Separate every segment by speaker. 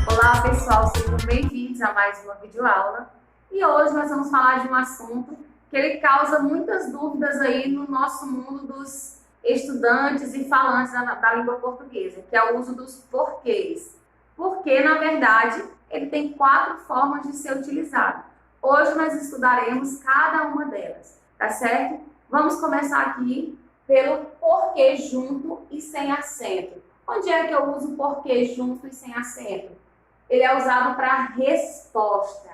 Speaker 1: Olá pessoal, sejam bem-vindos a mais uma videoaula e hoje nós vamos falar de um assunto que ele causa muitas dúvidas aí no nosso mundo dos estudantes e falantes da língua portuguesa, que é o uso dos porquês. Porque, na verdade, ele tem 4 formas de ser utilizado. Hoje nós estudaremos cada uma delas, tá certo? Vamos começar aqui pelo porquê junto e sem acento. Onde é que eu uso porquê junto e sem acento? Ele é usado para resposta.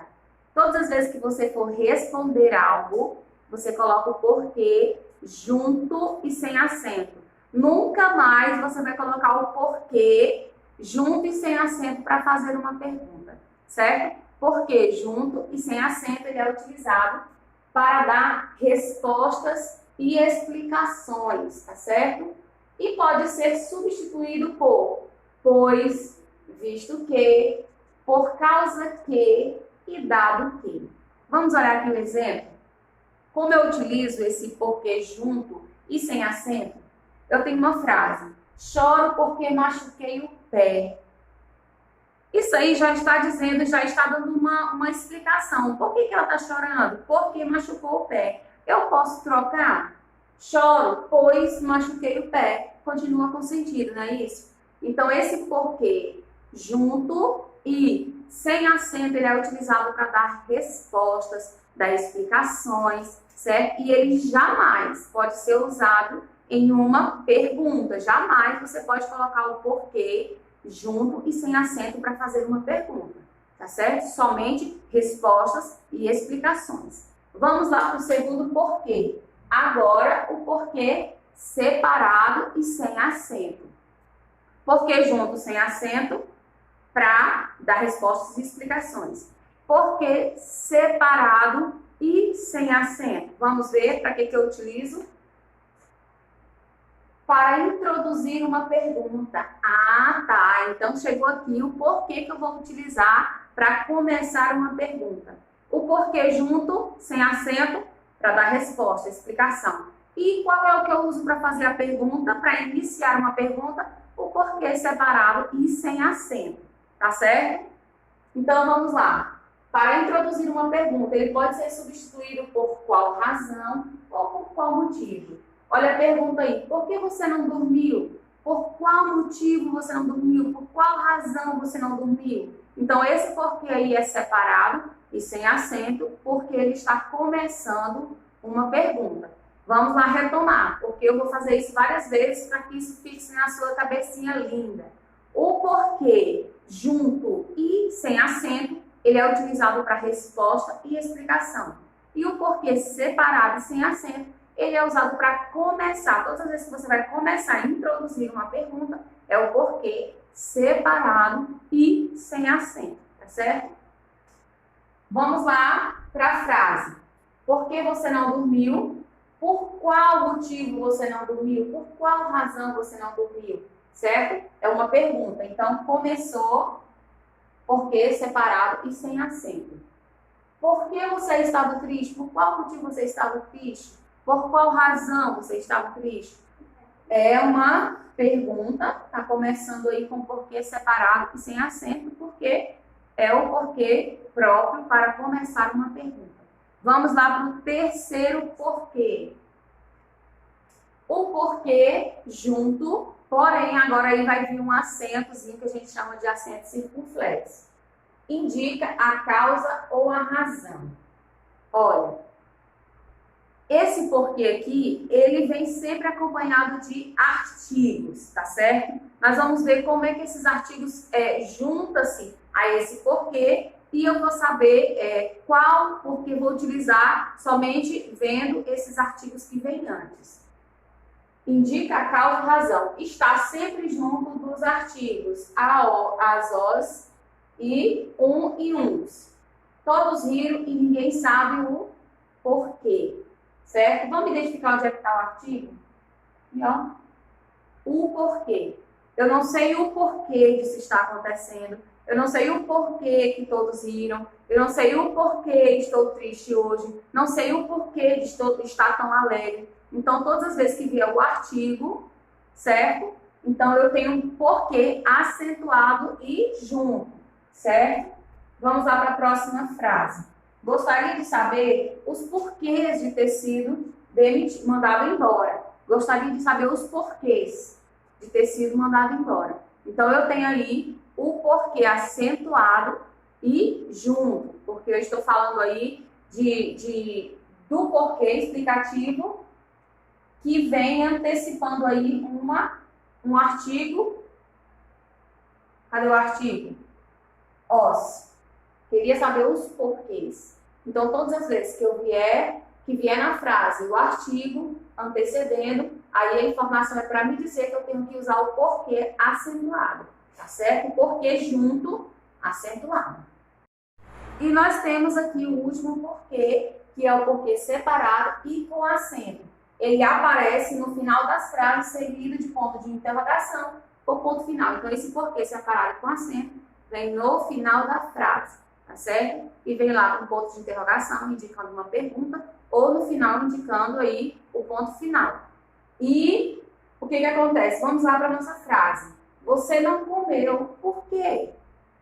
Speaker 1: Todas as vezes que você for responder algo, você coloca o porquê junto e sem acento. Nunca mais você vai colocar o porquê junto e sem acento para fazer uma pergunta, certo? Porquê junto e sem acento, ele é utilizado para dar respostas e explicações, tá certo? E pode ser substituído por pois, visto que, por causa que e dado que. Vamos olhar aqui um exemplo? Como eu utilizo esse porquê junto e sem acento? Eu tenho uma frase: choro porque machuquei o pé. Isso aí já está dizendo, já está dando uma explicação. Por que ela está chorando? Porque machucou o pé. Eu posso trocar? Choro, pois machuquei o pé. Continua com sentido, não é isso? Então, esse porquê junto e sem acento, ele é utilizado para dar respostas, dar explicações, certo? E ele jamais pode ser usado em uma pergunta. Jamais você pode colocar o porquê junto e sem acento para fazer uma pergunta, tá certo? Somente respostas e explicações. Vamos lá para o segundo porquê. Agora, o porquê separado e sem acento. Porquê junto sem acento para dar respostas e explicações. Porquê separado e sem acento. Vamos ver para que eu utilizo? Para introduzir uma pergunta. Ah, tá. Então chegou aqui o porquê que eu vou utilizar para começar uma pergunta. O porquê junto, sem acento, para dar resposta, explicação. E qual é o que eu uso para fazer a pergunta, para iniciar uma pergunta? O porquê separado e sem acento, tá certo? Então vamos lá. Para introduzir uma pergunta, ele pode ser substituído por qual razão ou por qual motivo. Olha a pergunta aí: por que você não dormiu? Por qual motivo você não dormiu? Por qual razão você não dormiu? Então esse porquê aí é separado e sem acento, porque ele está começando uma pergunta. Vamos lá retomar, porque eu vou fazer isso várias vezes para que isso fixe na sua cabecinha linda. O porquê junto e sem acento, ele é utilizado para resposta e explicação. E o porquê separado e sem acento, ele é usado para começar. Todas as vezes que você vai começar a introduzir uma pergunta, é o porquê separado e sem acento, tá certo? Vamos lá para a frase. Por que você não dormiu? Por qual motivo você não dormiu? Por qual razão você não dormiu? Certo? É uma pergunta. Então, começou porquê separado e sem acento. Por que você estava triste? Por qual motivo você estava triste? Por qual razão você estava triste? É uma pergunta, está começando aí com porquê separado e sem acento, porque é o porquê próprio para começar uma pergunta. Vamos lá para o terceiro porquê. O porquê junto, porém agora aí vai vir um acentozinho que a gente chama de acento circunflexo. Indica a causa ou a razão. Olha, esse porquê aqui, ele vem sempre acompanhado de artigos, tá certo? Nós vamos ver como é que esses artigos juntam-se a esse porquê e eu vou saber qual porquê vou utilizar somente vendo esses artigos que vêm antes. Indica a causa e razão. Está sempre junto dos artigos as, os e uns. Todos riram e ninguém sabe o porquê. Certo? Vamos identificar onde é que está o artigo? E, ó, o porquê. Eu não sei o porquê disso estar acontecendo. Eu não sei o porquê que todos riram. Eu não sei o porquê estou triste hoje. Não sei o porquê de estar tão alegre. Então, todas as vezes que vier o artigo, certo? Então, eu tenho um porquê acentuado e junto, certo? Vamos lá para a próxima frase. Gostaria de saber os porquês de ter sido mandado embora. Gostaria de saber os porquês de ter sido mandado embora. Então, eu tenho aí o porquê acentuado e junto, porque eu estou falando aí do porquê explicativo que vem antecipando aí um artigo. Cadê o artigo? Os. Queria saber os porquês. Então, todas as vezes que vier na frase o artigo antecedendo, aí a informação é para me dizer que eu tenho que usar o porquê acentuado, tá certo? O porquê junto, acentuado. E nós temos aqui o último porquê, que é o porquê separado e com acento. Ele aparece no final das frases, seguido de ponto de interrogação ou ponto final. Então, esse porquê separado com acento vem no final da frase, tá certo? E vem lá com ponto de interrogação, indicando uma pergunta, ou no final, indicando aí o ponto final. E o que acontece? Vamos lá para a nossa frase. Você não comeu, por quê?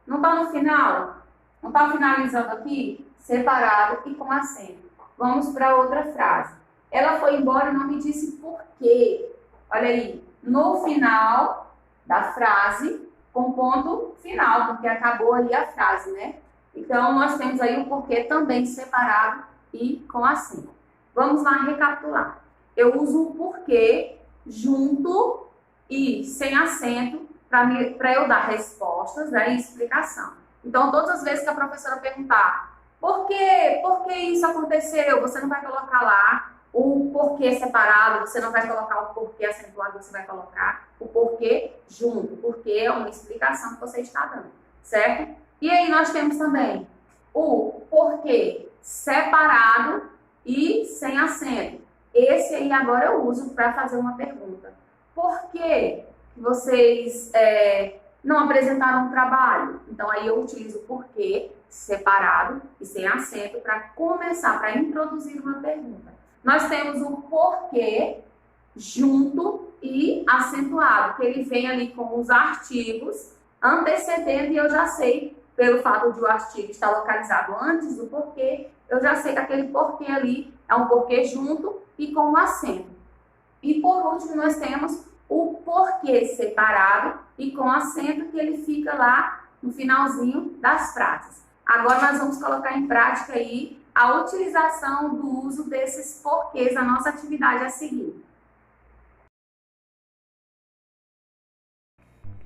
Speaker 1: Não está no final? Não está finalizando aqui? Separado e com acento. Vamos para outra frase. Ela foi embora e não me disse por quê. Olha aí, no final da frase, com ponto final, porque acabou ali a frase, né? Então, nós temos aí o porquê também separado e com acento. Vamos lá recapitular. Eu uso o porquê junto e sem acento para eu dar respostas, né, e explicação. Então, todas as vezes que a professora perguntar por que isso aconteceu, você não vai colocar lá o porquê separado, você não vai colocar o porquê acentuado, você vai colocar o porquê junto, porque é uma explicação que você está dando, certo? E aí nós temos também o porquê separado e sem acento. Esse aí agora eu uso para fazer uma pergunta. Por que vocês não apresentaram um trabalho? Então aí eu utilizo o porquê separado e sem acento para começar, para introduzir uma pergunta. Nós temos o porquê junto e acentuado, que ele vem ali com os artigos antecedendo, e eu já sei, pelo fato de o artigo estar localizado antes do porquê, eu já sei que aquele porquê ali é um porquê junto e com o acento. E por último, nós temos o porquê separado e com acento, que ele fica lá no finalzinho das frases. Agora nós vamos colocar em prática aí a utilização do uso desses porquês na nossa atividade a seguir.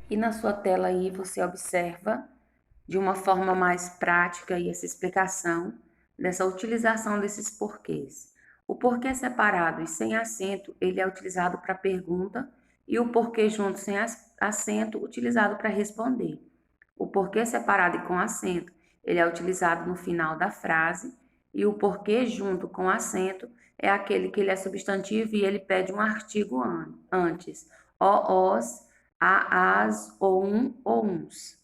Speaker 2: E na sua tela aí você observa de uma forma mais prática aí essa explicação dessa utilização desses porquês. O porquê separado e sem acento, ele é utilizado para pergunta, e o porquê junto sem acento, utilizado para responder. O porquê separado e com acento, ele é utilizado no final da frase, e o porquê junto com acento é aquele que ele é substantivo e ele pede um artigo antes. O, os, a, as, ou ou uns.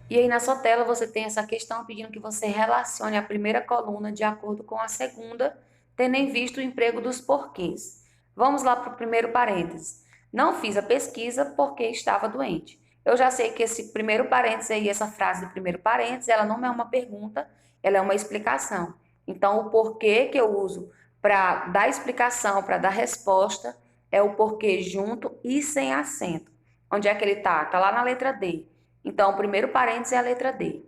Speaker 2: E aí na sua tela você tem essa questão pedindo que você relacione a primeira coluna de acordo com a segunda, tendo em vista o emprego dos porquês. Vamos lá para o primeiro parênteses. Não fiz a pesquisa porque estava doente. Eu já sei que esse primeiro parênteses aí, essa frase do primeiro parênteses, ela não é uma pergunta, ela é uma explicação. Então, o porquê que eu uso para dar explicação, para dar resposta, é o porquê junto e sem acento. Onde é que ele está? Está lá na letra D. Então, o primeiro parênteses é a letra D.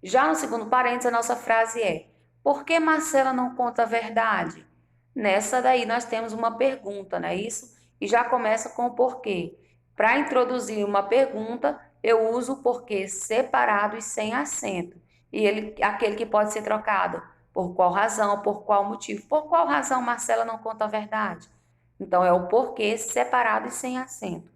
Speaker 2: Já no segundo parênteses, a nossa frase é: por que Marcela não conta a verdade? Nessa daí nós temos uma pergunta, não é isso? E já começa com o porquê. Para introduzir uma pergunta, eu uso o porquê separado e sem acento. E aquele que pode ser trocado. Por qual razão, por qual motivo? Por qual razão Marcela não conta a verdade? Então, é o porquê separado e sem acento.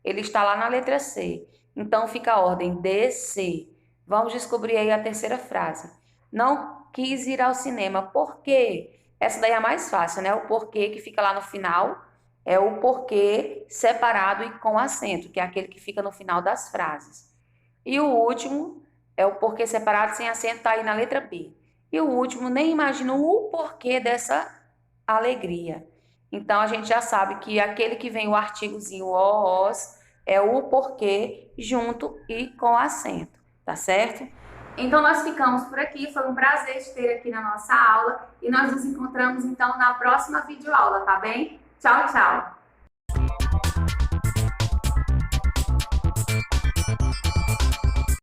Speaker 2: Ele está lá na letra C. Então, fica a ordem D, C. Vamos descobrir aí a terceira frase. Não quis ir ao cinema. Por quê? Essa daí é a mais fácil, né? O porquê que fica lá no final é o porquê separado e com acento, que é aquele que fica no final das frases. E o último é o porquê separado sem acento, tá aí na letra B. E o último, nem imagino o porquê dessa alegria. Então, a gente já sabe que aquele que vem o artigozinho os é o porquê junto e com acento, tá certo?
Speaker 1: Então, nós ficamos por aqui. Foi um prazer te ter aqui na nossa aula e nós nos encontramos, então, na próxima videoaula, tá bem? Tchau, tchau!